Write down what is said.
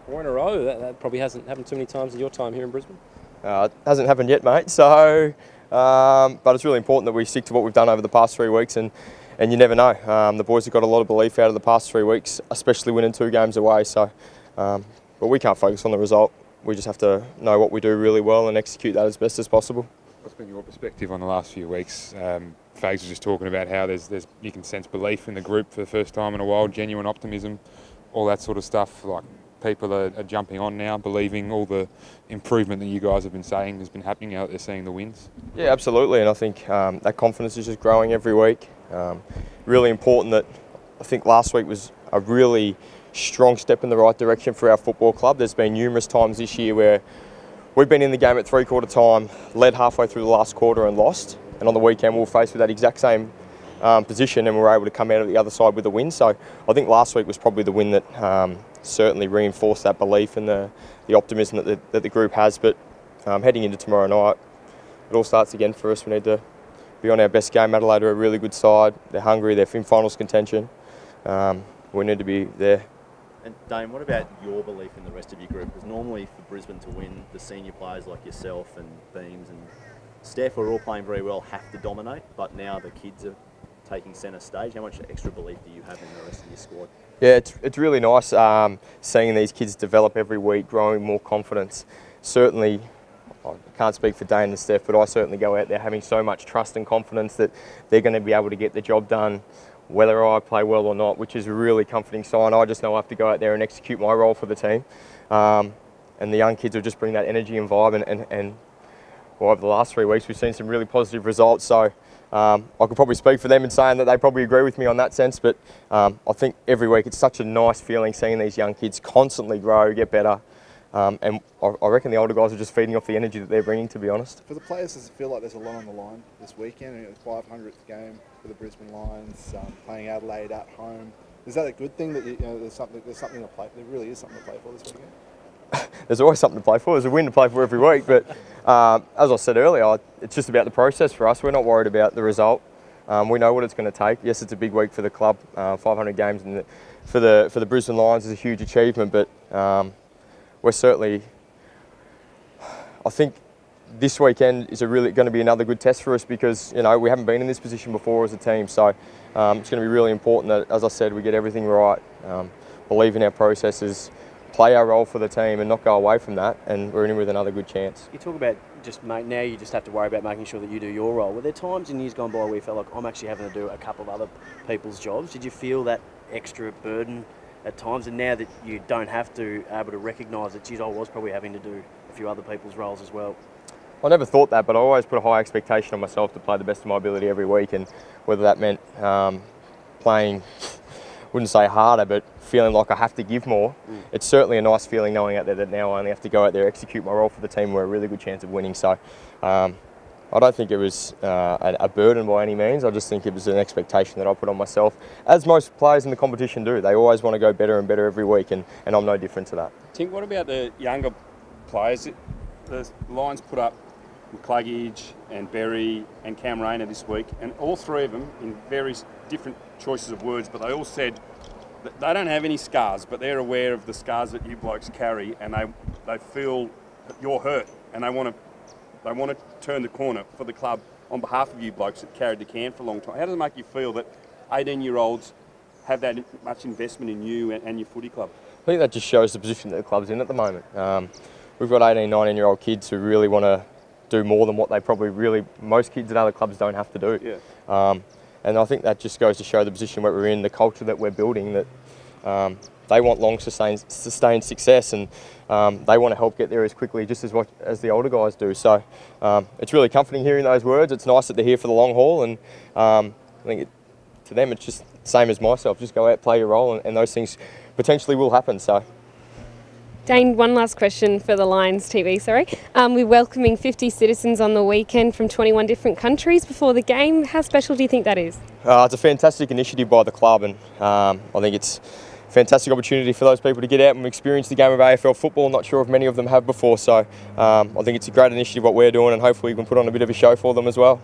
4 in a row. That probably hasn't happened too many times in your time here in Brisbane. It hasn't happened yet, mate. So, but it's really important that we stick to what we've done over the past 3 weeks, and you never know. The boys have got a lot of belief out of the past 3 weeks, especially winning 2 games away. So, but we can't focus on the result. We just have to know what we do really well and execute that as best as possible. What's been your perspective on the last few weeks? Fags was just talking about how you can sense belief in the group for the first time in a while, genuine optimism, all that sort of stuff. Like, people are jumping on now, believing all the improvement that you guys have been saying has been happening out there, seeing the wins. Yeah, absolutely, and I think that confidence is just growing every week. Really important that I think last week was a really strong step in the right direction for our football club. There's been numerous times this year where we've been in the game at 3/4 time, led halfway through the last quarter and lost. And on the weekend we were faced with that exact same position, and we were able to come out of the other side with a win. So I think last week was probably the win that certainly reinforced that belief and the optimism that the group has. But heading into tomorrow night, it all starts again for us. We need to be on our best game. Adelaide are a really good side. They're hungry. They're in finals contention. We need to be there. And Dayne, what about your belief in the rest of your group? Because normally for Brisbane to win, the senior players like yourself and Beams and Steph, are all playing very well, have to dominate, but now the kids are taking centre stage. How much extra belief do you have in the rest of your squad? Yeah, it's really nice seeing these kids develop every week, growing more confidence. Certainly, I can't speak for Dayne and Steph, but I certainly go out there having so much trust and confidence that they're going to be able to get the job done, whether I play well or not, which is a really comforting sign. I just know I have to go out there and execute my role for the team. And the young kids will just bring that energy and vibe, and well, over the last 3 weeks we've seen some really positive results. So I could probably speak for them in saying that they probably agree with me on that sense, but I think every week it's such a nice feeling seeing these young kids constantly grow, get better. And I reckon the older guys are just feeding off the energy that they're bringing, to be honest. For the players, does it feel like there's a lot on the line this weekend? It's 500th game for the Brisbane Lions, playing Adelaide at home. Is that a good thing that there's something to play? There really is something to play for this weekend. There's always something to play for. There's a win to play for every week. But as I said earlier, it's just about the process for us. We're not worried about the result. We know what it's going to take. Yes, it's a big week for the club. 500 games for the Brisbane Lions is a huge achievement, but we're certainly, I think this weekend is going to be another good test for us, because we haven't been in this position before as a team. So it's going to be really important that, as I said, we get everything right, believe in our processes, play our role for the team and not go away from that, and we're in with another good chance. You talk about now you just have to worry about making sure that you do your role. Were there times in years gone by where you felt like, I'm actually having to do a couple of other people's jobs? Did you feel that extra burden at times, and now that you don't have to, able to recognise that, geez, I was probably having to do a few other people's roles as well? I never thought that, but I always put a high expectation on myself to play the best of my ability every week, and whether that meant playing, wouldn't say harder, but feeling like I have to give more. It's certainly a nice feeling knowing out there that now I only have to go out there, execute my role for the team. We're a really good chance of winning. So I don't think it was a burden by any means. I just think it was an expectation that I put on myself, as most players in the competition do. They always want to go better and better every week, and I'm no different to that. Tink, what about the younger players? The Lions put up McCluggage and Berry and Cam Rayner this week, and all three of them, in various different choices of words, but they all said that they don't have any scars, but they're aware of the scars that you blokes carry, and they feel that you're hurt, and they want to turn the corner for the club on behalf of you blokes that carried the can for a long time. How does it make you feel that 18-year-olds have that much investment in you and your footy club? I think that just shows the position that the club's in at the moment. We've got 18, 19-year-old kids who really want to do more than what they probably most kids at other clubs don't have to do. Yeah. And I think that just goes to show the position where we're in, the culture that we're building, that they want long sustained success, and they want to help get there as quickly just as the older guys do. So it's really comforting hearing those words. It's nice that they're here for the long haul, and I think to them it's just the same as myself. Just go out, play your role, and those things potentially will happen. So. Dayne, one last question for the Lions TV, sorry. We're welcoming 50 citizens on the weekend from 21 different countries before the game. How special do you think that is? It's a fantastic initiative by the club, and I think it's a fantastic opportunity for those people to get out and experience the game of AFL football. Not sure if many of them have before, so I think it's a great initiative what we're doing, and hopefully we can put on a bit of a show for them as well.